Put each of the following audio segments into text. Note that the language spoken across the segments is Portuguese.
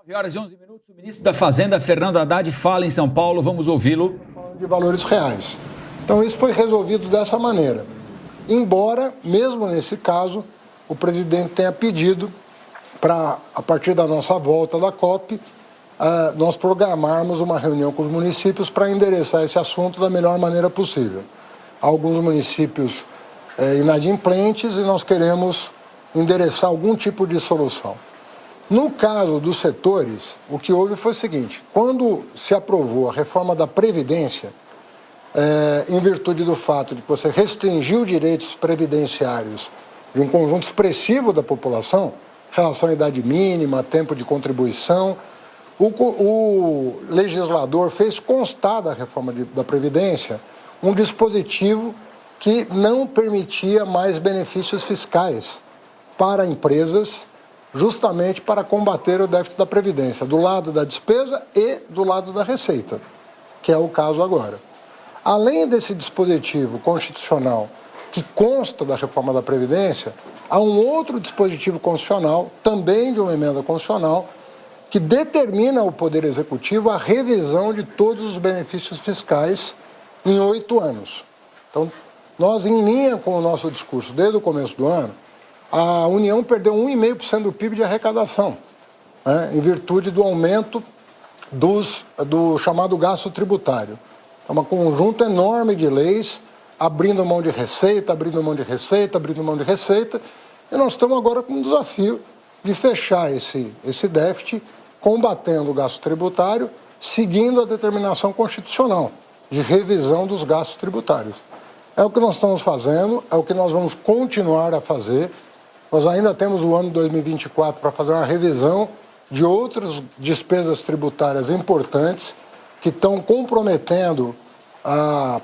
9h11, o ministro da Fazenda, Fernando Haddad, fala em São Paulo. Vamos ouvi-lo. De valores reais. Então, isso foi resolvido dessa maneira. Embora, mesmo nesse caso, o presidente tenha pedido para, a partir da nossa volta da COP, nós programarmos uma reunião com os municípios para endereçar esse assunto da melhor maneira possível. Há alguns municípios inadimplentes e nós queremos endereçar algum tipo de solução. No caso dos setores, o que houve foi o seguinte: quando se aprovou a reforma da Previdência, em virtude do fato de que você restringiu direitos previdenciários de um conjunto expressivo da população, relação à idade mínima, tempo de contribuição, o legislador fez constar da reforma da Previdência um dispositivo que não permitia mais benefícios fiscais para empresas, justamente para combater o déficit da Previdência, do lado da despesa e do lado da receita, que é o caso agora. Além desse dispositivo constitucional que consta da reforma da Previdência, há um outro dispositivo constitucional, também de uma emenda constitucional, que determina ao Poder Executivo a revisão de todos os benefícios fiscais em 8 anos. Então, nós, em linha com o nosso discurso desde o começo do ano, a União perdeu 1,5% do PIB de arrecadação, né, em virtude do aumento do chamado gasto tributário. É um conjunto enorme de leis, abrindo mão de receita, abrindo mão de receita, abrindo mão de receita, e nós estamos agora com um desafio de fechar esse déficit, combatendo o gasto tributário, seguindo a determinação constitucional de revisão dos gastos tributários. É o que nós estamos fazendo, é o que nós vamos continuar a fazer. Nós ainda temos o ano 2024 para fazer uma revisão de outras despesas tributárias importantes que estão comprometendo a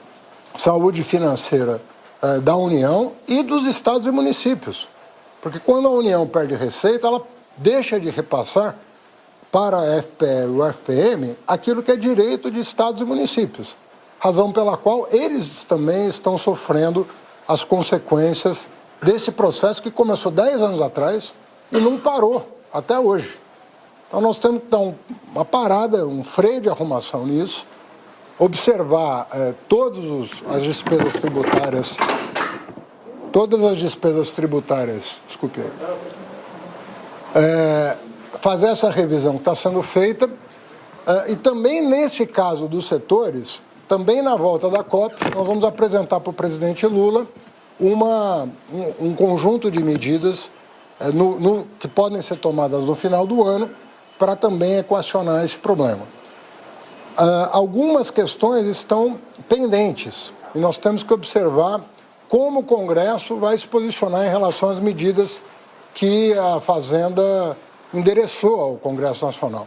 saúde financeira da União e dos estados e municípios. Porque quando a União perde receita, ela deixa de repassar para a FPE e o FPM aquilo que é direito de estados e municípios, razão pela qual eles também estão sofrendo as consequências desse processo que começou 10 anos atrás e não parou até hoje. Então nós temos que dar uma parada, um freio de arrumação nisso, observar todas as despesas tributárias, desculpe, fazer essa revisão que está sendo feita, e também nesse caso dos setores, também na volta da COP, nós vamos apresentar para o presidente Lula um conjunto de medidas que podem ser tomadas no final do ano para também equacionar esse problema. Algumas questões estão pendentes e nós temos que observar como o Congresso vai se posicionar em relação às medidas que a Fazenda endereçou ao Congresso Nacional.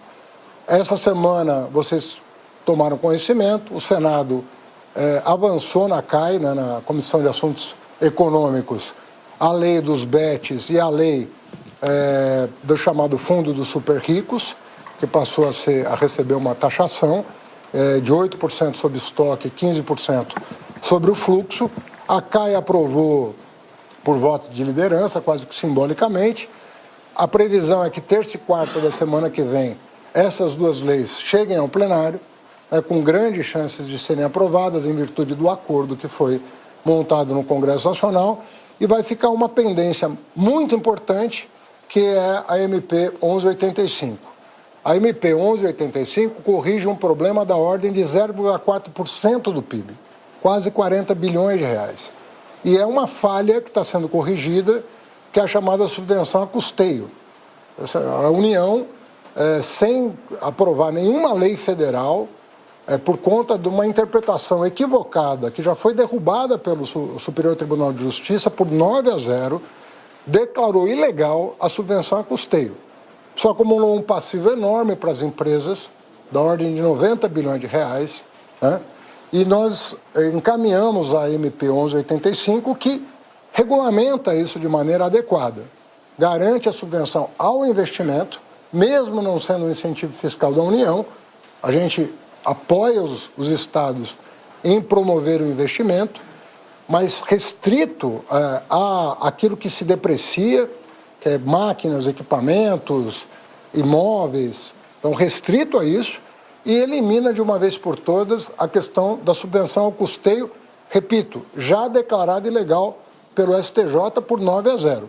Essa semana vocês tomaram conhecimento, o Senado avançou na CAI, né, na Comissão de Assuntos Econômicos, a lei dos BETs e a lei do chamado Fundo dos Super Ricos, que passou a receber uma taxação de 8% sobre estoque e 15% sobre o fluxo. A CAI aprovou por voto de liderança, quase que simbolicamente. A previsão é que terça e quarta da semana que vem essas duas leis cheguem ao plenário, com grandes chances de serem aprovadas em virtude do acordo que foi montado no Congresso Nacional, e vai ficar uma pendência muito importante, que é a MP 1185. A MP 1185 corrige um problema da ordem de 0,4% do PIB, quase 40 bilhões de reais. E é uma falha que está sendo corrigida, que é a chamada subvenção a custeio. A União, sem aprovar nenhuma lei federal, por conta de uma interpretação equivocada, que já foi derrubada pelo Superior Tribunal de Justiça por 9-0, declarou ilegal a subvenção a custeio. Isso acumulou um passivo enorme para as empresas, da ordem de 90 bilhões de reais, né? E nós encaminhamos a MP 1185, que regulamenta isso de maneira adequada. Garante a subvenção ao investimento, mesmo não sendo um incentivo fiscal da União. A gente apoia os estados em promover o investimento, mas restrito àquilo que se deprecia, que é máquinas, equipamentos, imóveis, Então, restrito a isso, e elimina de uma vez por todas a questão da subvenção ao custeio, repito, já declarada ilegal pelo STJ por 9-0.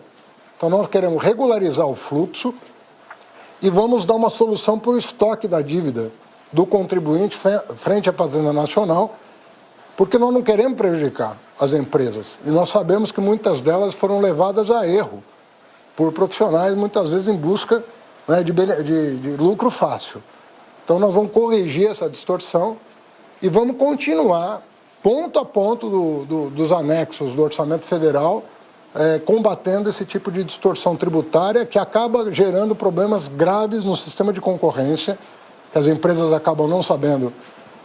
Então, nós queremos regularizar o fluxo e vamos dar uma solução para o estoque da dívida do contribuinte frente à Fazenda Nacional, porque nós não queremos prejudicar as empresas. E nós sabemos que muitas delas foram levadas a erro por profissionais, muitas vezes em busca, né, de lucro fácil. Então, nós vamos corrigir essa distorção e vamos continuar, ponto a ponto dos anexos do Orçamento Federal, combatendo esse tipo de distorção tributária que acaba gerando problemas graves no sistema de concorrência, que as empresas acabam não sabendo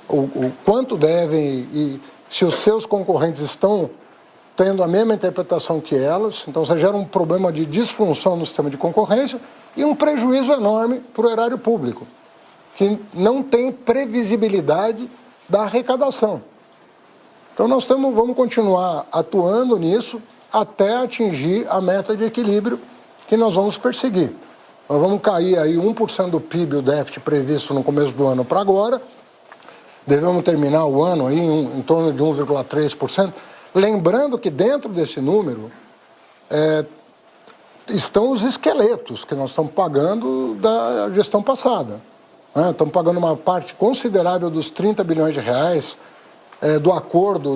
o quanto devem e se os seus concorrentes estão tendo a mesma interpretação que elas. Então, você gera um problema de disfunção no sistema de concorrência e um prejuízo enorme para o erário público, que não tem previsibilidade da arrecadação. Então, nós vamos continuar atuando nisso até atingir a meta de equilíbrio que nós vamos perseguir. Nós vamos cair aí 1% do PIB, o déficit previsto no começo do ano para agora. Devemos terminar o ano aí em torno de 1,3%. Lembrando que dentro desse número estão os esqueletos que nós estamos pagando da gestão passada. Estamos pagando uma parte considerável dos 30 bilhões de reais do acordo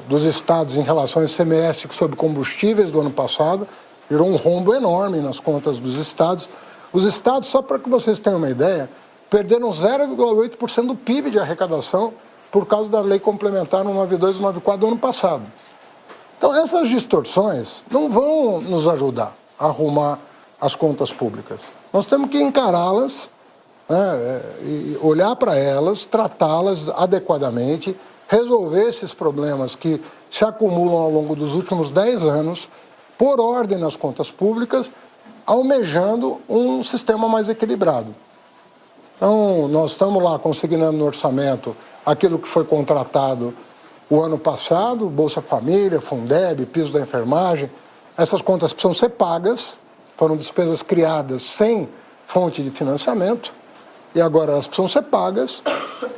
dos estados em relação ao ICMS sobre combustíveis do ano passado. Gerou um rombo enorme nas contas dos estados. Os estados, só para que vocês tenham uma ideia, perderam 0,8% do PIB de arrecadação por causa da lei complementar 192 e 194 do ano passado. Então, essas distorções não vão nos ajudar a arrumar as contas públicas. Nós temos que encará-las, né, e olhar para elas, tratá-las adequadamente, resolver esses problemas que se acumulam ao longo dos últimos 10 anos, por ordem nas contas públicas, almejando um sistema mais equilibrado. Então, nós estamos lá consignando no orçamento aquilo que foi contratado o ano passado, Bolsa Família, Fundeb, piso da enfermagem. Essas contas precisam ser pagas, foram despesas criadas sem fonte de financiamento, e agora elas precisam ser pagas,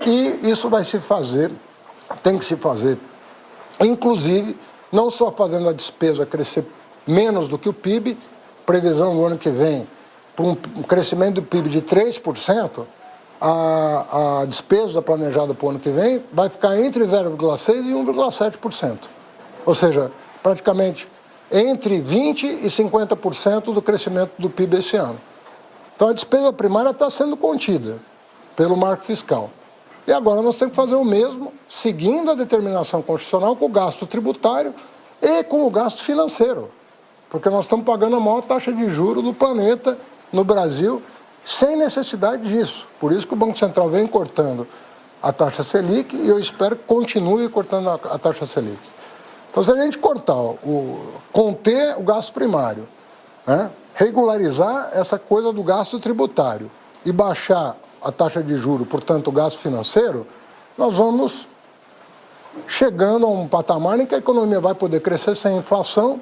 e isso vai se fazer, tem que se fazer, inclusive, não só fazendo a despesa crescer menos do que o PIB, previsão no ano que vem, para um crescimento do PIB de 3%, a despesa planejada para o ano que vem vai ficar entre 0,6% e 1,7%. Ou seja, praticamente entre 20% e 50% do crescimento do PIB esse ano. Então, a despesa primária está sendo contida pelo marco fiscal. E agora nós temos que fazer o mesmo, seguindo a determinação constitucional, com o gasto tributário e com o gasto financeiro. Porque nós estamos pagando a maior taxa de juros do planeta, no Brasil, sem necessidade disso. Por isso que o Banco Central vem cortando a taxa Selic e eu espero que continue cortando a taxa Selic. Então, se a gente conter o gasto primário, né, regularizar essa coisa do gasto tributário e baixar a taxa de juros, portanto, o gasto financeiro, nós vamos chegando a um patamar em que a economia vai poder crescer sem inflação,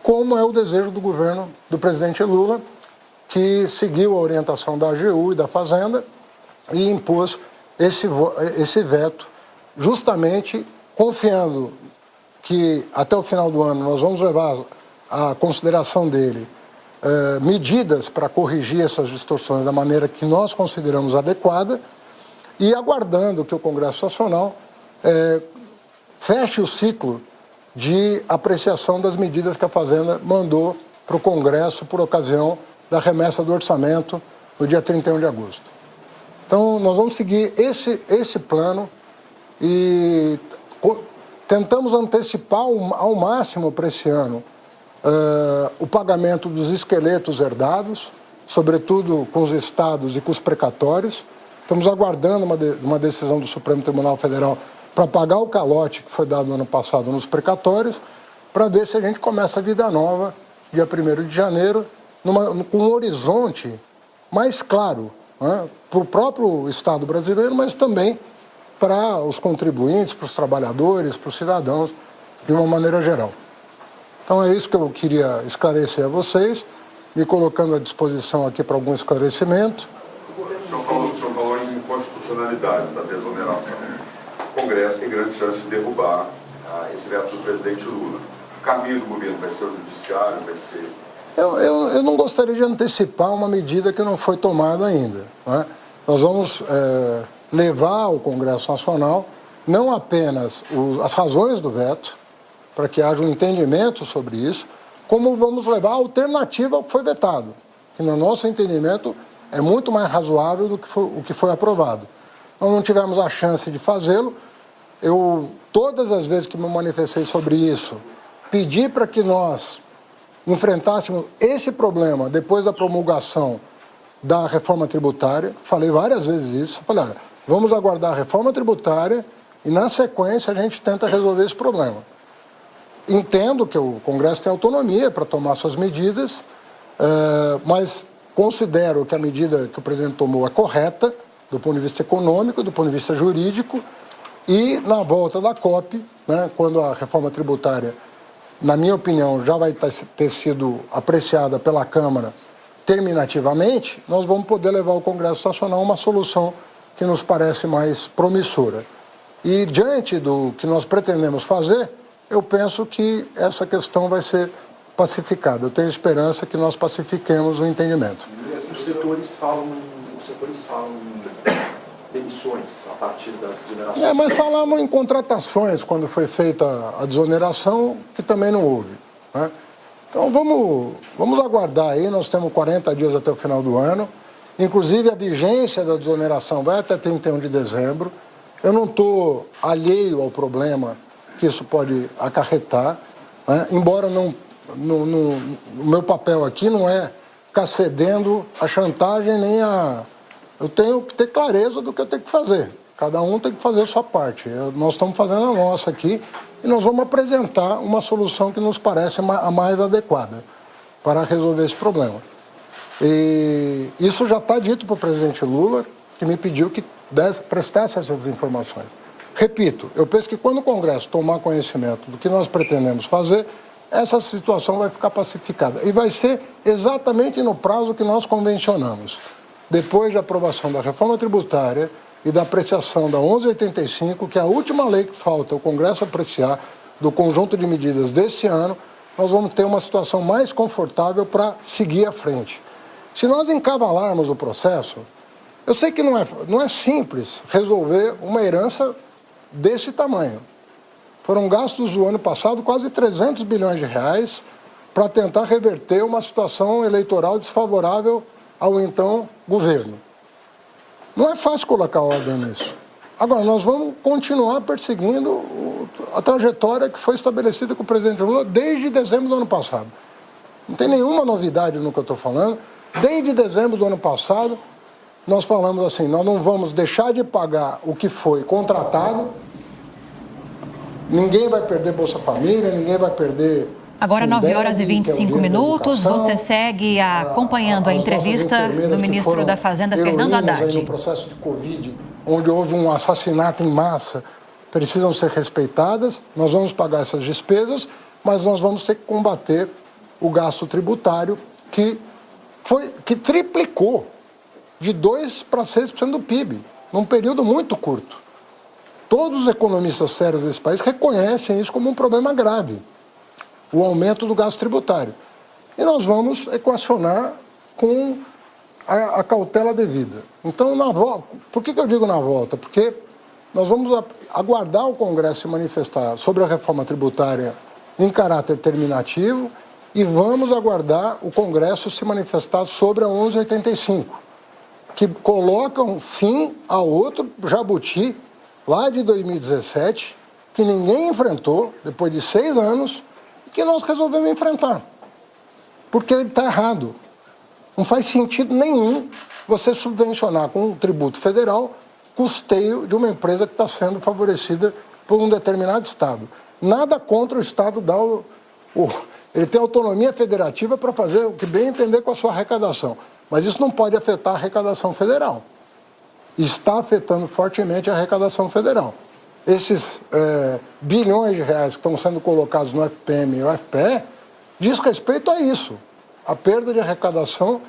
como é o desejo do governo do presidente Lula, que seguiu a orientação da AGU e da Fazenda e impôs esse veto, justamente confiando que até o final do ano nós vamos levar à consideração dele medidas para corrigir essas distorções da maneira que nós consideramos adequada e aguardando que o Congresso Nacional feche o ciclo de apreciação das medidas que a Fazenda mandou para o Congresso por ocasião da remessa do orçamento no dia 31 de agosto. Então, nós vamos seguir esse plano e tentamos antecipar ao máximo para esse ano o pagamento dos esqueletos herdados, sobretudo com os estados e com os precatórios. Estamos aguardando uma decisão do Supremo Tribunal Federal para pagar o calote que foi dado no ano passado nos precatórios, para ver se a gente começa a vida nova, dia 1º de janeiro, com um horizonte mais claro, né, para o próprio Estado brasileiro, mas também para os contribuintes, para os trabalhadores, para os cidadãos, de uma maneira geral. Então é isso que eu queria esclarecer a vocês me colocando à disposição aqui para algum esclarecimento. O senhor falou em inconstitucionalidade da desoneração. O Congresso tem grande chance de derrubar esse veto do presidente Lula. O caminho do governo vai ser o judiciário, vai ser... Eu não gostaria de antecipar uma medida que não foi tomada ainda, né? Nós vamos levar ao Congresso Nacional não apenas as razões do veto, para que haja um entendimento sobre isso, como vamos levar a alternativa ao que foi vetado, que no nosso entendimento é muito mais razoável do que o que foi aprovado. Nós não tivemos a chance de fazê-lo. Todas as vezes que me manifestei sobre isso, pedi para que nós enfrentássemos esse problema depois da promulgação da reforma tributária. Falei várias vezes isso. Falei, vamos aguardar a reforma tributária e, na sequência, a gente tenta resolver esse problema. Entendo que o Congresso tem autonomia para tomar suas medidas, mas considero que a medida que o presidente tomou é correta, do ponto de vista econômico, do ponto de vista jurídico, e na volta da COP, né, quando a reforma tributária, na minha opinião, já vai ter sido apreciada pela Câmara terminativamente, nós vamos poder levar ao Congresso Nacional uma solução que nos parece mais promissora. E diante do que nós pretendemos fazer, eu penso que essa questão vai ser pacificada. Eu tenho esperança que nós pacifiquemos o entendimento. Os setores falam demissões a partir da desoneração. Mas falavam em contratações quando foi feita a desoneração, que também não houve, né? Então vamos aguardar aí, nós temos 40 dias até o final do ano, inclusive a vigência da desoneração vai até 31 de dezembro. Eu não estou alheio ao problema que isso pode acarretar, né? Embora o meu papel aqui não é ficar cedendo a chantagem nem a... Eu tenho que ter clareza do que eu tenho que fazer. Cada um tem que fazer a sua parte. Nós estamos fazendo a nossa aqui e nós vamos apresentar uma solução que nos parece a mais adequada para resolver esse problema. E isso já está dito para o presidente Lula, que me pediu que prestasse essas informações. Repito, eu penso que quando o Congresso tomar conhecimento do que nós pretendemos fazer, essa situação vai ficar pacificada. E vai ser exatamente no prazo que nós convencionamos. Depois da aprovação da reforma tributária e da apreciação da 1185, que é a última lei que falta o Congresso apreciar do conjunto de medidas deste ano, nós vamos ter uma situação mais confortável para seguir à frente. Se nós encavalarmos o processo, eu sei que não é simples resolver uma herança desse tamanho. Foram gastos no ano passado quase 300 bilhões de reais para tentar reverter uma situação eleitoral desfavorável ao então governo. Não é fácil colocar ordem nisso. Agora, nós vamos continuar perseguindo a trajetória que foi estabelecida com o presidente Lula desde dezembro do ano passado. Não tem nenhuma novidade no que eu estou falando. Desde dezembro do ano passado, nós falamos assim, nós não vamos deixar de pagar o que foi contratado, ninguém vai perder Bolsa Família, ninguém vai perder... Agora, 9h25, você segue acompanhando a entrevista do ministro da Fazenda, Fernando Haddad. No processo de Covid, onde houve um assassinato em massa, precisam ser respeitadas, nós vamos pagar essas despesas, mas nós vamos ter que combater o gasto tributário que triplicou de 2% para 6% do PIB, num período muito curto. Todos os economistas sérios desse país reconhecem isso como um problema grave, o aumento do gasto tributário. E nós vamos equacionar com a cautela devida. Então, por que eu digo na volta? Porque nós vamos aguardar o Congresso se manifestar sobre a reforma tributária em caráter terminativo e vamos aguardar o Congresso se manifestar sobre a 1185, que coloca um fim a outro jabuti lá de 2017, que ninguém enfrentou depois de 6 anos, que nós resolvemos enfrentar, porque ele está errado. Não faz sentido nenhum você subvencionar com um tributo federal custeio de uma empresa que está sendo favorecida por um determinado Estado. Nada contra o Estado dar ele tem autonomia federativa para fazer o que bem entender com a sua arrecadação, mas isso não pode afetar a arrecadação federal. Está afetando fortemente a arrecadação federal. Esses bilhões de reais que estão sendo colocados no FPM e no FPE diz respeito a isso. a perda de arrecadação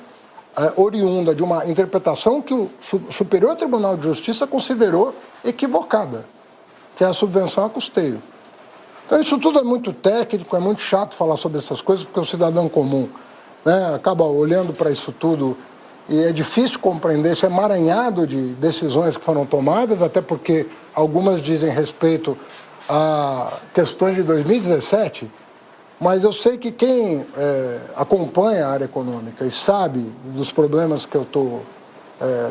oriunda de uma interpretação que o Superior Tribunal de Justiça considerou equivocada, que é a subvenção a custeio. Então, isso tudo é muito técnico, é muito chato falar sobre essas coisas, porque o cidadão comum, né, acaba olhando para isso tudo e é difícil compreender esse emaranhado de decisões que foram tomadas, até porque algumas dizem respeito a questões de 2017, mas eu sei que quem acompanha a área econômica e sabe dos problemas que eu estou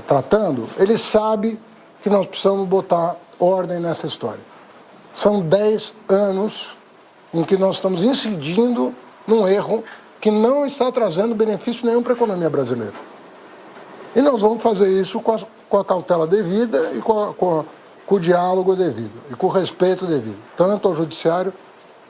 tratando, ele sabe que nós precisamos botar ordem nessa história. São 10 anos em que nós estamos incidindo num erro que não está trazendo benefício nenhum para a economia brasileira. E nós vamos fazer isso com a cautela devida e com o diálogo devido e com o respeito devido, tanto ao Judiciário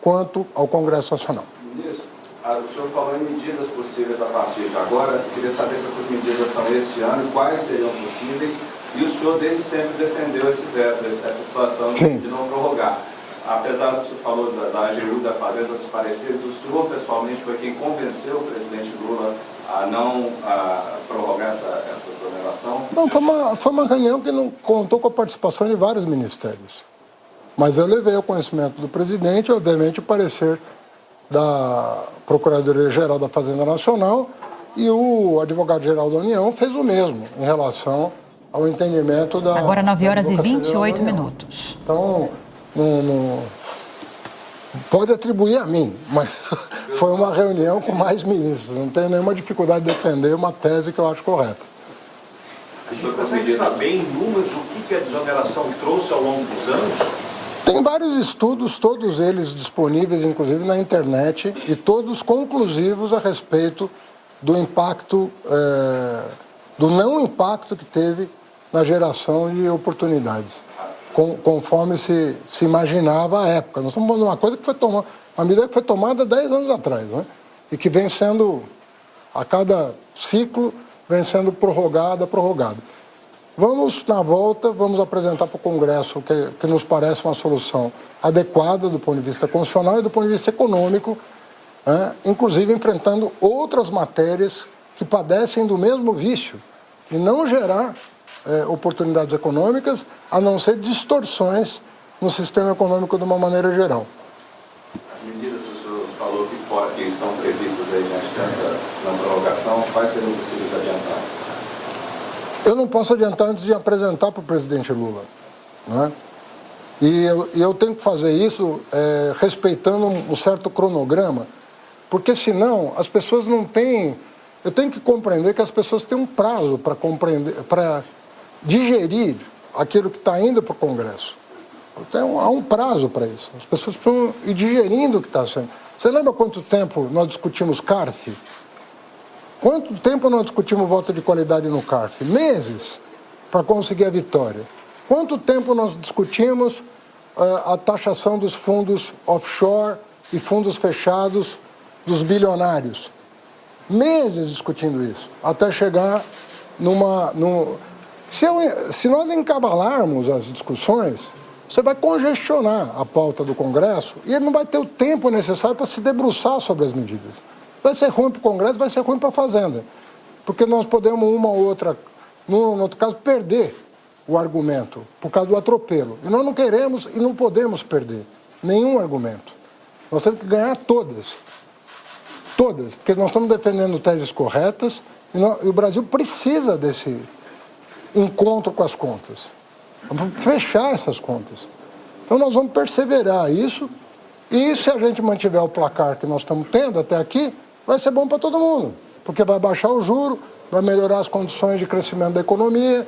quanto ao Congresso Nacional. Ministro, o senhor falou em medidas possíveis a partir de agora. Eu queria saber se essas medidas são este ano e quais seriam possíveis. E o senhor desde sempre defendeu essa situação de não prorrogar. Apesar do que o senhor falou da AGU, da Fazenda, dos pareceres, o senhor pessoalmente foi quem convenceu o presidente Lula a não prorrogar essa exoneração? Não, foi uma reunião que não contou com a participação de vários ministérios. Mas eu levei ao conhecimento do presidente, obviamente, o parecer da Procuradoria-Geral da Fazenda Nacional e o Advogado-Geral da União fez o mesmo em relação ao entendimento da... Agora 9 horas e 28 minutos. Então, não pode atribuir a mim, mas foi uma reunião com mais ministros. Não tenho nenhuma dificuldade de defender uma tese que eu acho correta. O senhor consegue saber em números o que a desoneração trouxe ao longo dos anos? Tem vários estudos, todos eles disponíveis, inclusive na internet, e todos conclusivos a respeito do impacto, do não impacto que teve na geração de oportunidades, conforme se imaginava à época. Nós estamos falando de uma coisa que foi tomada, uma medida que foi tomada 10 anos atrás, né? E que vem sendo, a cada ciclo, vem sendo prorrogada. Vamos, na volta, vamos apresentar para o Congresso que nos parece uma solução adequada do ponto de vista constitucional e do ponto de vista econômico, né? Inclusive enfrentando outras matérias que padecem do mesmo vício, de não gerar oportunidades econômicas, a não ser distorções no sistema econômico de uma maneira geral. As medidas que o senhor falou que estão previstas aí diante dessa não prorrogação, quais seriam possíveis de adiantar? Eu não posso adiantar antes de apresentar para o presidente Lula, né? E eu tenho que fazer isso respeitando um certo cronograma, porque senão as pessoas não têm... Eu tenho que compreender que as pessoas têm um prazo para compreender, para digerir aquilo que está indo para o Congresso. Então, há um prazo para isso. As pessoas precisam ir digerindo o que está sendo. Você lembra quanto tempo nós discutimos CARF? Quanto tempo nós discutimos voto de qualidade no CARF? Meses para conseguir a vitória. Quanto tempo nós discutimos a taxação dos fundos offshore e fundos fechados dos bilionários? Meses discutindo isso, até chegar Se nós encabalarmos as discussões, você vai congestionar a pauta do Congresso e ele não vai ter o tempo necessário para se debruçar sobre as medidas. Vai ser ruim para o Congresso, vai ser ruim para a Fazenda. Porque nós podemos, uma ou outra, no outro caso, perder o argumento por causa do atropelo. E nós não queremos e não podemos perder nenhum argumento. Nós temos que ganhar todas. Todas, porque nós estamos defendendo teses corretas e o Brasil precisa desse encontro com as contas. Vamos fechar essas contas. Então nós vamos perseverar isso e se a gente mantiver o placar que nós estamos tendo até aqui, vai ser bom para todo mundo, porque vai baixar o juro, vai melhorar as condições de crescimento da economia.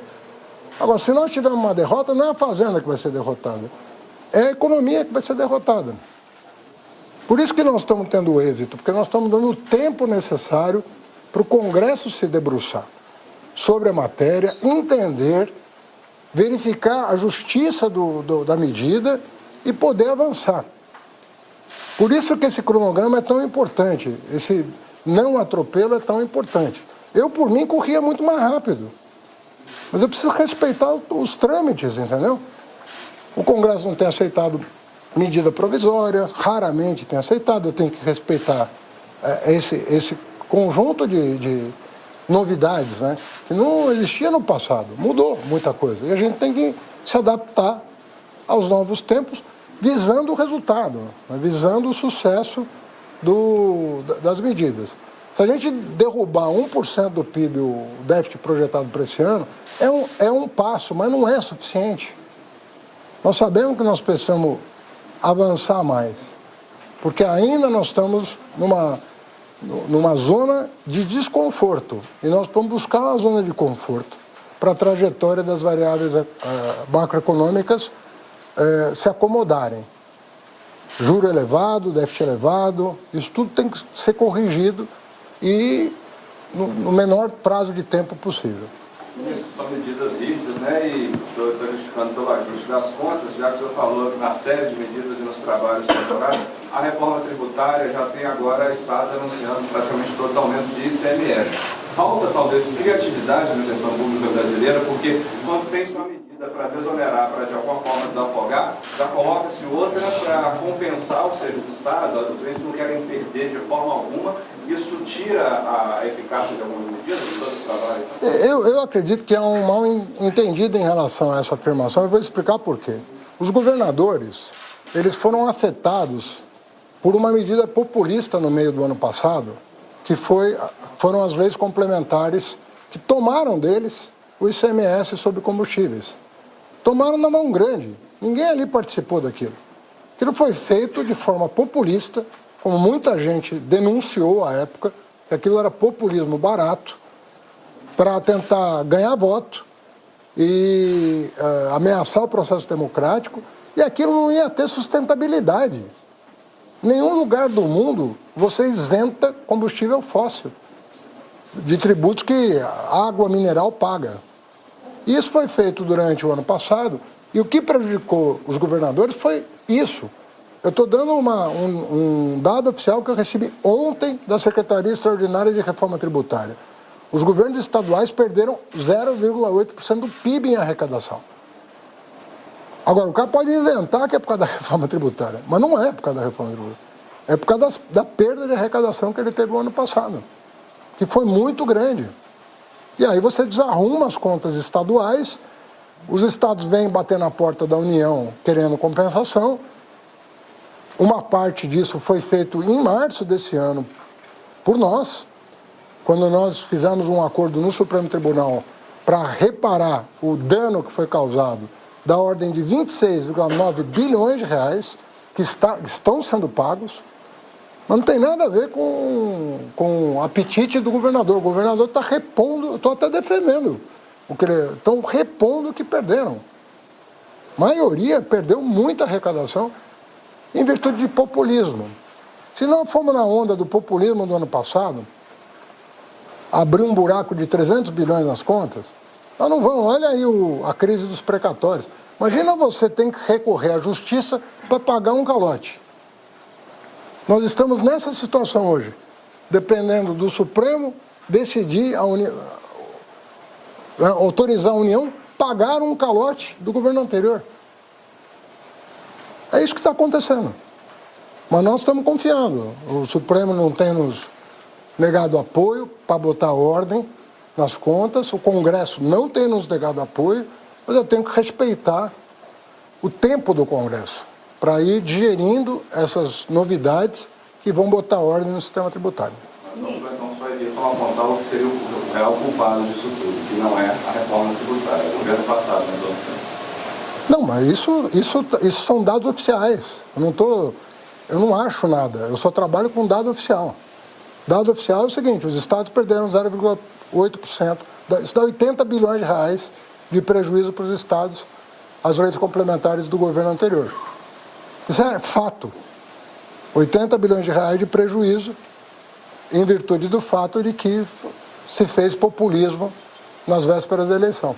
Agora, se nós tivermos uma derrota, não é a Fazenda que vai ser derrotada, é a economia que vai ser derrotada. Por isso que nós estamos tendo êxito, porque nós estamos dando o tempo necessário para o Congresso se debruçar sobre a matéria, entender, verificar a justiça da medida e poder avançar. Por isso que esse cronograma é tão importante, esse não atropelo é tão importante. Eu, por mim, corria muito mais rápido, mas eu preciso respeitar os trâmites, entendeu? O Congresso não tem aceitado medida provisória, raramente tem aceitado, eu tenho que respeitar esse conjunto de novidades, né, que não existia no passado. Mudou muita coisa. E a gente tem que se adaptar aos novos tempos, visando o resultado, né, visando o sucesso das medidas. Se a gente derrubar 1% do PIB, o déficit projetado para esse ano, é um passo, mas não é suficiente. Nós sabemos que nós precisamos avançar mais, porque ainda nós estamos numa zona de desconforto, e nós vamos buscar uma zona de conforto para a trajetória das variáveis macroeconômicas se acomodarem. Juro elevado, déficit elevado, isso tudo tem que ser corrigido e no menor prazo de tempo possível. São medidas rígidas, né? E o senhor está justificando pelo ajuste das contas, já que o senhor falou na série de medidas e nos trabalhos temporários, a reforma tributária já tem agora estados anunciando praticamente todo o aumento de ICMS. Falta, talvez, criatividade na gestão pública brasileira, porque quando tem uma medida para desonerar, para de alguma forma desafogar, já coloca-se outra para compensar, ou seja, o Estado, os entes não querem perder de forma alguma. Isso tira a eficácia de algumas medidas de todo o trabalho? Eu acredito que há um mal entendido em relação a essa afirmação. Eu vou explicar por quê. Os governadores, eles foram afetados por uma medida populista no meio do ano passado, que foram as leis complementares que tomaram deles o ICMS sobre combustíveis. Tomaram na mão grande. Ninguém ali participou daquilo. Aquilo foi feito de forma populista, como muita gente denunciou à época, que aquilo era populismo barato, para tentar ganhar voto e ameaçar o processo democrático, e aquilo não ia ter sustentabilidade. Em nenhum lugar do mundo você isenta combustível fóssil de tributos que a água mineral paga. Isso foi feito durante o ano passado, e o que prejudicou os governadores foi isso. Eu estou dando um dado oficial que eu recebi ontem da Secretaria Extraordinária de Reforma Tributária. Os governos estaduais perderam 0,8% do PIB em arrecadação. Agora, o cara pode inventar que é por causa da reforma tributária, mas não é por causa da reforma tributária. É por causa da perda de arrecadação que ele teve no ano passado, que foi muito grande. E aí você desarruma as contas estaduais, os estados vêm bater na porta da União querendo compensação. Uma parte disso foi feito em março desse ano por nós, quando nós fizemos um acordo no Supremo Tribunal para reparar o dano que foi causado da ordem de 26,9 bilhões de reais que estão sendo pagos, mas não tem nada a ver com o apetite do governador. O governador está repondo, eu estou até defendendo, estão repondo o que perderam. A maioria perdeu muita arrecadação em virtude de populismo. Se não fomos na onda do populismo do ano passado, abrir um buraco de 300 bilhões nas contas, nós não vamos. Olha aí a crise dos precatórios. Imagina você tem que recorrer à justiça para pagar um calote. Nós estamos nessa situação hoje, dependendo do Supremo decidir, autorizar a União pagar um calote do governo anterior. É isso que está acontecendo. Mas nós estamos confiando. O Supremo não tem nos negado apoio para botar ordem nas contas, o Congresso não tem nos negado apoio, mas eu tenho que respeitar o tempo do Congresso para ir digerindo essas novidades que vão botar ordem no sistema tributário. Então só iria apontar o que seria o real culpado disso tudo, que não é a reforma tributária, o governo passado, né? Não, mas isso são dados oficiais. Eu não acho nada, eu só trabalho com dado oficial. Dado oficial é o seguinte: os estados perderam 0,8%, isso dá 80 bilhões de reais de prejuízo para os estados, as leis complementares do governo anterior. Isso é fato. 80 bilhões de reais de prejuízo em virtude do fato de que se fez populismo nas vésperas da eleição.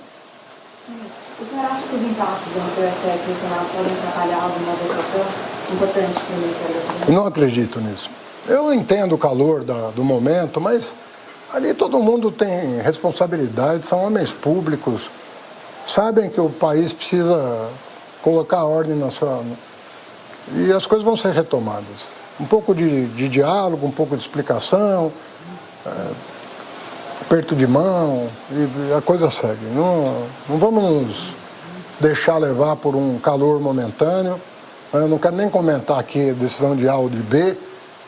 O senhor acha que os impasses entre o STF e o Senado podem atrapalhar alguma votação importante para o Ministério da Fazenda? Não acredito nisso. Eu entendo o calor do momento, mas ali todo mundo tem responsabilidade, são homens públicos, sabem que o país precisa colocar ordem na sua... E as coisas vão ser retomadas. Um pouco de diálogo, um pouco de explicação, aperto de mão e a coisa segue. Não vamos nos deixar levar por um calor momentâneo. Eu não quero nem comentar aqui a decisão de A ou de B,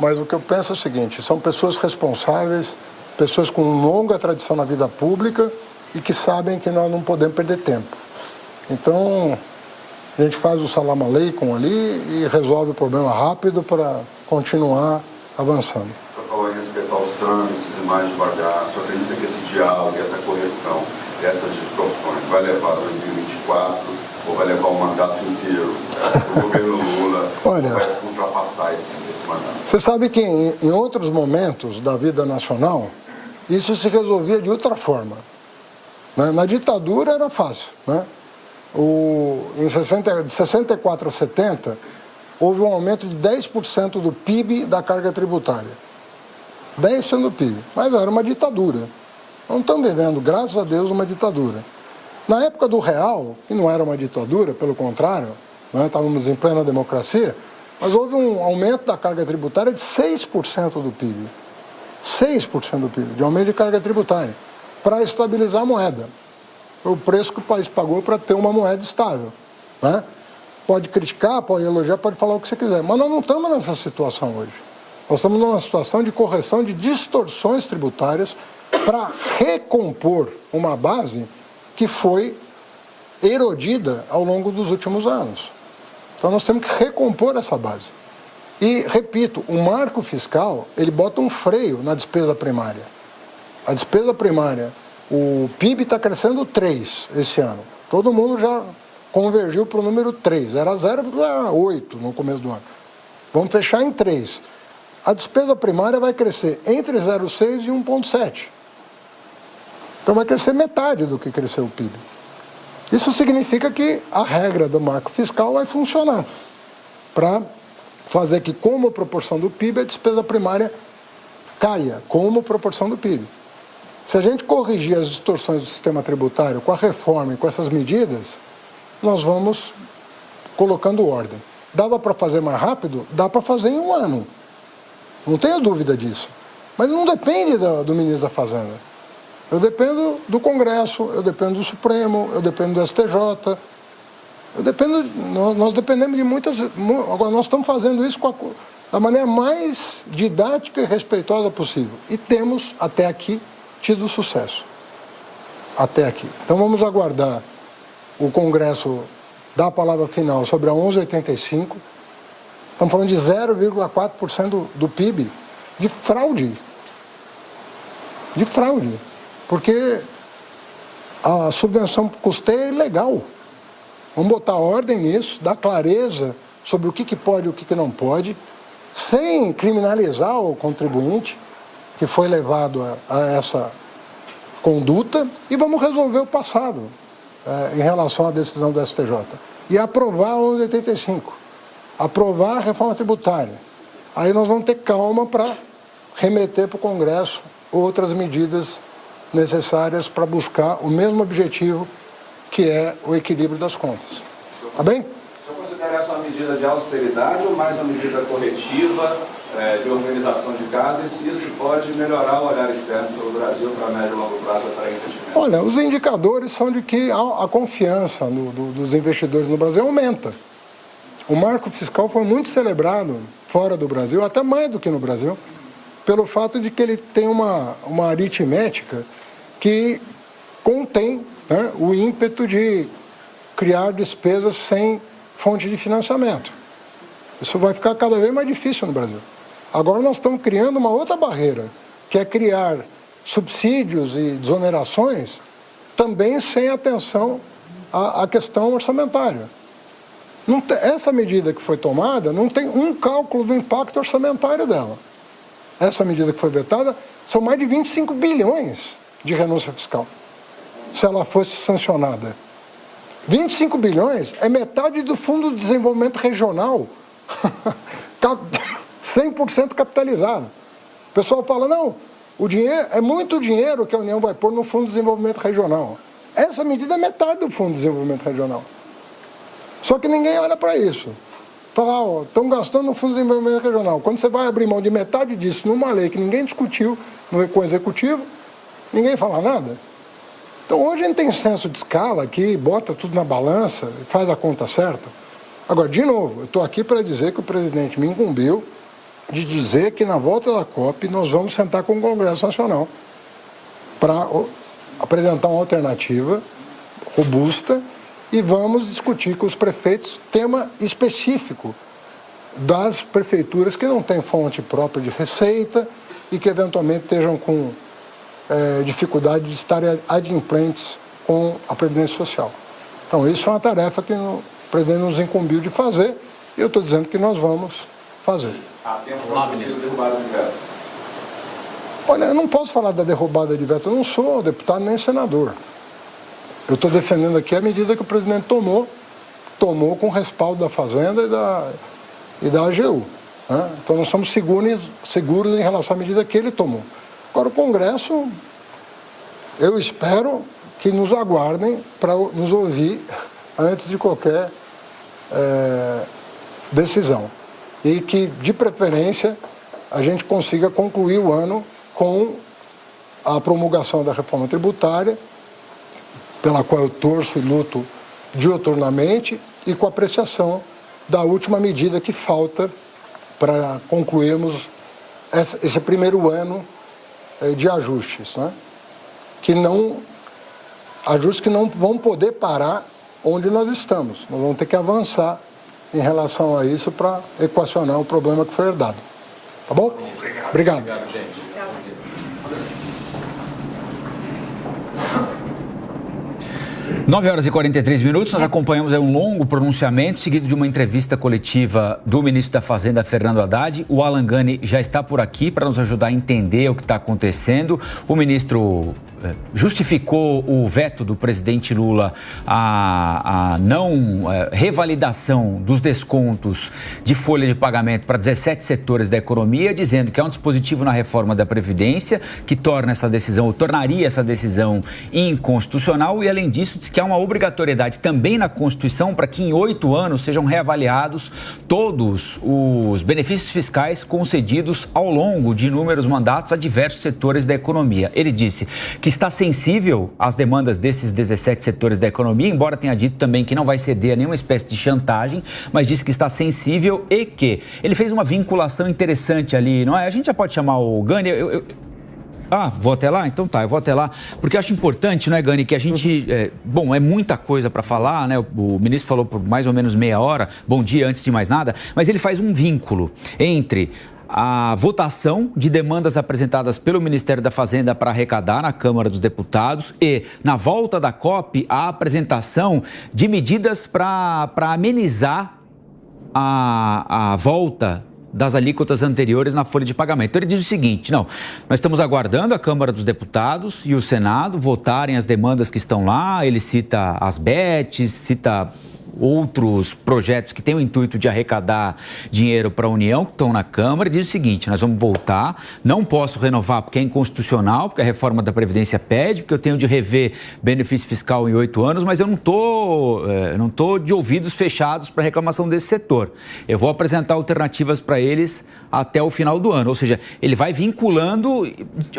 mas o que eu penso é o seguinte, são pessoas responsáveis, pessoas com longa tradição na vida pública e que sabem que nós não podemos perder tempo. Então, a gente faz o salam aleikum ali e resolve o problema rápido para continuar avançando. O senhor falou em respeitar os trâmites e mais devagar. O senhor acredita que esse diálogo, essa correção, essas distorções vai levar a 2024 ou vai levar o mandato inteiro do governo Lula? Olha, ou vai ultrapassar esse mandato? Você sabe que em outros momentos da vida nacional, isso se resolvia de outra forma. Na ditadura era fácil. De 64 a 70, houve um aumento de 10% do PIB da carga tributária. 10% do PIB. Mas era uma ditadura. Não estamos vivendo, graças a Deus, uma ditadura. Na época do real, que não era uma ditadura, pelo contrário, estávamos em plena democracia, mas houve um aumento da carga tributária de 6% do PIB. 6% do PIB, de aumento de carga tributária, para estabilizar a moeda. Foi o preço que o país pagou para ter uma moeda estável. Pode criticar, pode elogiar, pode falar o que você quiser, mas nós não estamos nessa situação hoje. Nós estamos numa situação de correção de distorções tributárias para recompor uma base que foi erodida ao longo dos últimos anos. Então nós temos que recompor essa base. E, repito, o marco fiscal, ele bota um freio na despesa primária. A despesa primária, o PIB está crescendo 3 esse ano. Todo mundo já convergiu para o número 3. Era 0,8 no começo do ano. Vamos fechar em 3. A despesa primária vai crescer entre 0,6 e 1,7. Então vai crescer metade do que cresceu o PIB. Isso significa que a regra do marco fiscal vai funcionar para fazer que, como proporção do PIB, a despesa primária caia, como proporção do PIB. Se a gente corrigir as distorções do sistema tributário com a reforma e com essas medidas, nós vamos colocando ordem. Dava para fazer mais rápido? Dá para fazer em um ano. Não tenho dúvida disso. Mas não depende do ministro da Fazenda. Eu dependo do Congresso, eu dependo do Supremo, eu dependo do STJ. Nós dependemos de muitas... Agora, nós estamos fazendo isso da maneira mais didática e respeitosa possível. E temos, até aqui, tido sucesso. Até aqui. Então, vamos aguardar o Congresso dar a palavra final sobre a 1185. Estamos falando de 0,4% do PIB de fraude. De fraude. Porque a subvenção custeia é ilegal. Vamos botar ordem nisso, dar clareza sobre o que pode e o que não pode, sem criminalizar o contribuinte que foi levado a essa conduta, e vamos resolver o passado em relação à decisão do STJ. E aprovar a 1185, aprovar a reforma tributária. Aí nós vamos ter calma para remeter para o Congresso outras medidas necessárias para buscar o mesmo objetivo, que é o equilíbrio das contas. Tá bem? O senhor considera essa uma medida de austeridade ou mais uma medida corretiva, de organização de casa, e se isso pode melhorar o olhar externo pelo Brasil para médio e longo prazo para investimento? Olha, os indicadores são de que a confiança dos investidores no Brasil aumenta. O marco fiscal foi muito celebrado fora do Brasil, até mais do que no Brasil, pelo fato de que ele tem uma aritmética que contém o ímpeto de criar despesas sem fonte de financiamento. Isso vai ficar cada vez mais difícil no Brasil. Agora nós estamos criando uma outra barreira, que é criar subsídios e desonerações também sem atenção à questão orçamentária. Essa medida que foi tomada não tem um cálculo do impacto orçamentário dela. Essa medida que foi vetada são mais de 25 bilhões de renúncia fiscal, se ela fosse sancionada. 25 bilhões é metade do Fundo de Desenvolvimento Regional, 100% capitalizado. O pessoal fala, não, o dinheiro é muito dinheiro que a União vai pôr no Fundo de Desenvolvimento Regional. Essa medida é metade do Fundo de Desenvolvimento Regional. Só que ninguém olha para isso. falar, ó, estão gastando no Fundo de Desenvolvimento Regional. Quando você vai abrir mão de metade disso numa lei que ninguém discutiu com o Executivo, ninguém fala nada. Então hoje a gente tem senso de escala aqui, bota tudo na balança, faz a conta certa. Agora, de novo, eu estou aqui para dizer que o presidente me incumbiu de dizer que na volta da COP nós vamos sentar com o Congresso Nacional para apresentar uma alternativa robusta e vamos discutir com os prefeitos tema específico das prefeituras que não têm fonte própria de receita e que eventualmente estejam com dificuldade de estarem adimplentes com a Previdência Social. Então, isso é uma tarefa que o presidente nos incumbiu de fazer e eu estou dizendo que nós vamos fazer. Olha, eu não posso falar da derrubada de veto, eu não sou deputado nem senador. Eu estou defendendo aqui a medida que o presidente tomou com respaldo da Fazenda e da AGU. Né? Então nós somos seguros em relação à medida que ele tomou. Agora o Congresso, eu espero que nos aguardem para nos ouvir antes de qualquer decisão. E que, de preferência, a gente consiga concluir o ano com a promulgação da reforma tributária, pela qual eu torço e luto diuturnamente, e com a apreciação da última medida que falta para concluirmos esse primeiro ano de ajustes, né? Ajustes que não vão poder parar onde nós estamos. Nós vamos ter que avançar em relação a isso para equacionar o problema que foi herdado. Tá bom? Obrigado. Obrigado, gente. 9h43, nós acompanhamos um longo pronunciamento, seguido de uma entrevista coletiva do ministro da Fazenda, Fernando Haddad. O Alan Gani já está por aqui para nos ajudar a entender o que está acontecendo. O ministro justificou o veto do presidente Lula a não revalidação dos descontos de folha de pagamento para 17 setores da economia, dizendo que é um dispositivo na reforma da Previdência que tornaria essa decisão inconstitucional e, além disso, diz que há uma obrigatoriedade também na Constituição para que em 8 anos sejam reavaliados todos os benefícios fiscais concedidos ao longo de inúmeros mandatos a diversos setores da economia. Ele disse que está sensível às demandas desses 17 setores da economia, embora tenha dito também que não vai ceder a nenhuma espécie de chantagem, mas disse que está sensível e que ele fez uma vinculação interessante ali, não é? A gente já pode chamar o Gani... vou até lá? Então tá, eu vou até lá. Porque eu acho importante, não é, Gani, que a gente... é muita coisa para falar, né? O ministro falou por mais ou menos meia hora, bom dia antes de mais nada, mas ele faz um vínculo entre a votação de demandas apresentadas pelo Ministério da Fazenda para arrecadar na Câmara dos Deputados e, na volta da COP, a apresentação de medidas para amenizar a volta das alíquotas anteriores na folha de pagamento. Então, ele diz o seguinte, nós estamos aguardando a Câmara dos Deputados e o Senado votarem as demandas que estão lá, ele cita as BETs, cita outros projetos que têm o intuito de arrecadar dinheiro para a União, que estão na Câmara, e diz o seguinte, nós vamos voltar, não posso renovar porque é inconstitucional, porque a reforma da Previdência pede, porque eu tenho de rever benefício fiscal em 8 anos, mas eu não tô de ouvidos fechados para reclamação desse setor. Eu vou apresentar alternativas para eles até o final do ano, ou seja, ele vai vinculando,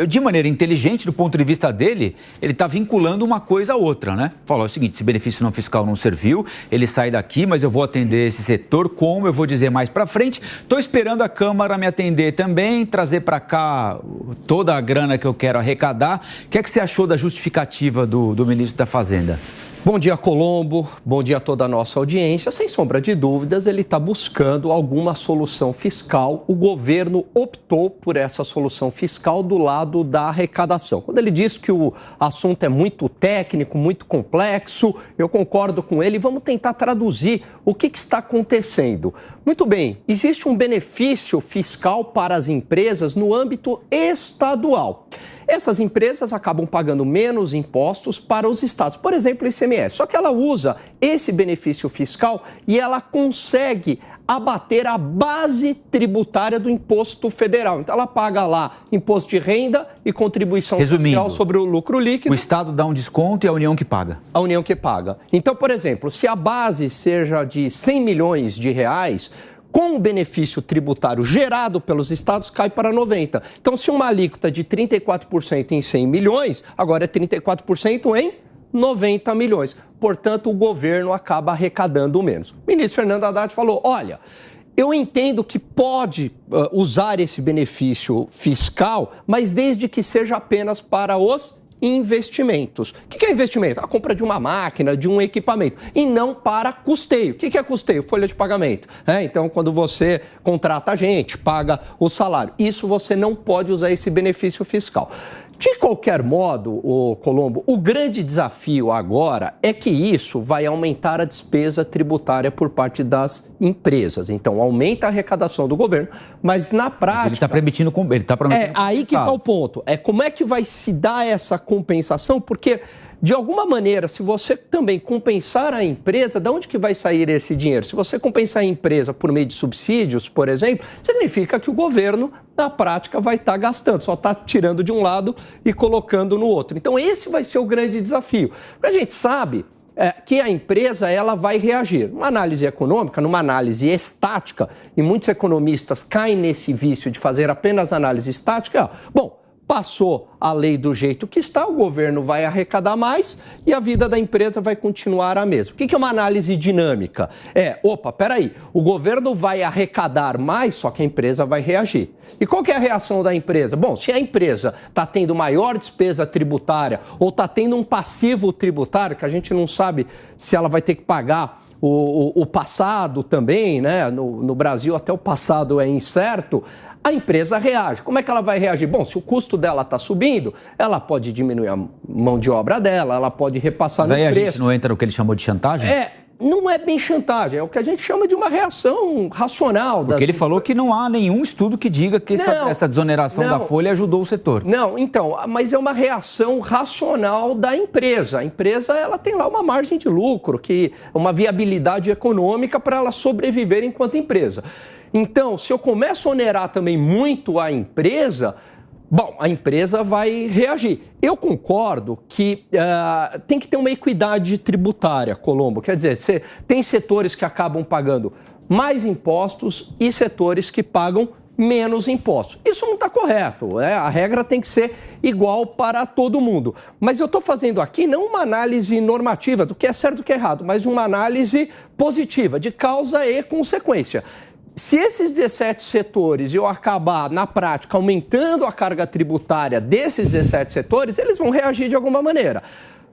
de maneira inteligente, do ponto de vista dele, ele está vinculando uma coisa a outra, né? Falou o seguinte, esse benefício não fiscal não serviu, ele sai daqui, mas eu vou atender esse setor, como eu vou dizer mais para frente. Estou esperando a Câmara me atender também, trazer para cá toda a grana que eu quero arrecadar. O que é que você achou da justificativa do ministro da Fazenda? Bom dia, Colombo. Bom dia a toda a nossa audiência. Sem sombra de dúvidas, ele está buscando alguma solução fiscal. O governo optou por essa solução fiscal do lado da arrecadação. Quando ele diz que o assunto é muito técnico, muito complexo, eu concordo com ele. Vamos tentar traduzir o que está acontecendo. Muito bem, existe um benefício fiscal para as empresas no âmbito estadual. Essas empresas acabam pagando menos impostos para os estados, por exemplo, o ICMS. Só que ela usa esse benefício fiscal e ela consegue abater a base tributária do imposto federal. Então, ela paga lá imposto de renda e contribuição social sobre o lucro líquido. O Estado dá um desconto e a União que paga. A União que paga. Então, por exemplo, se a base seja de 100 milhões de reais, com o benefício tributário gerado pelos estados, cai para 90%. Então, se uma alíquota de 34% em 100 milhões, agora é 34% em 90 milhões. Portanto, o governo acaba arrecadando menos. O ministro Fernando Haddad falou, olha, eu entendo que pode usar esse benefício fiscal, mas desde que seja apenas para os investimentos. O que é investimento? A compra de uma máquina, de um equipamento, e não para custeio. O que é custeio? Folha de pagamento. Então, quando você contrata a gente, paga o salário, isso você não pode usar esse benefício fiscal. De qualquer modo, Colombo, o grande desafio agora é que isso vai aumentar a despesa tributária por parte das empresas. Então, aumenta a arrecadação do governo, mas na prática... Mas ele está prometendo... aí que está o ponto. Como é que vai se dar essa compensação? Porque, de alguma maneira, se você também compensar a empresa, de onde que vai sair esse dinheiro? Se você compensar a empresa por meio de subsídios, por exemplo, significa que o governo, na prática, vai estar gastando, só está tirando de um lado e colocando no outro. Então, esse vai ser o grande desafio. A gente sabe que a empresa ela vai reagir. Numa análise econômica, numa análise estática, e muitos economistas caem nesse vício de fazer apenas análise estática, passou a lei do jeito que está, o governo vai arrecadar mais e a vida da empresa vai continuar a mesma. O que é uma análise dinâmica? Peraí, o governo vai arrecadar mais, só que a empresa vai reagir. E qual que é a reação da empresa? Bom, se a empresa está tendo maior despesa tributária ou está tendo um passivo tributário, que a gente não sabe se ela vai ter que pagar o passado também, né? No Brasil até o passado é incerto, a empresa reage. Como é que ela vai reagir? Bom, se o custo dela está subindo, ela pode diminuir a mão de obra dela, ela pode repassar no preço. Mas aí a gente não entra no que ele chamou de chantagem? Não é bem chantagem, é o que a gente chama de uma reação racional. Porque ele falou que não há nenhum estudo que diga que essa desoneração da folha ajudou o setor. Não, então, mas é uma reação racional da empresa. A empresa ela tem lá uma margem de lucro, uma viabilidade econômica para ela sobreviver enquanto empresa. Então, se eu começo a onerar também muito a empresa, a empresa vai reagir. Eu concordo que tem que ter uma equidade tributária, Colombo. Quer dizer, tem setores que acabam pagando mais impostos e setores que pagam menos impostos. Isso não está correto. A regra tem que ser igual para todo mundo. Mas eu estou fazendo aqui não uma análise normativa do que é certo e do que é errado, mas uma análise positiva, de causa e consequência. Se esses 17 setores eu acabar, na prática, aumentando a carga tributária desses 17 setores, eles vão reagir de alguma maneira.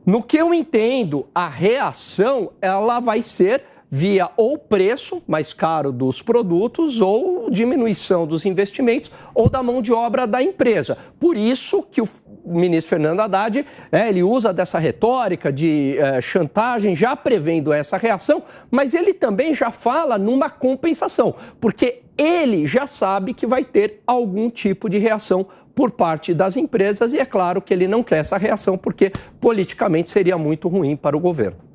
No que eu entendo, a reação ela vai ser via ou preço mais caro dos produtos ou diminuição dos investimentos ou da mão de obra da empresa. Por isso que o ministro Fernando Haddad, ele usa dessa retórica de chantagem, já prevendo essa reação, mas ele também já fala numa compensação, porque ele já sabe que vai ter algum tipo de reação por parte das empresas e é claro que ele não quer essa reação porque politicamente seria muito ruim para o governo.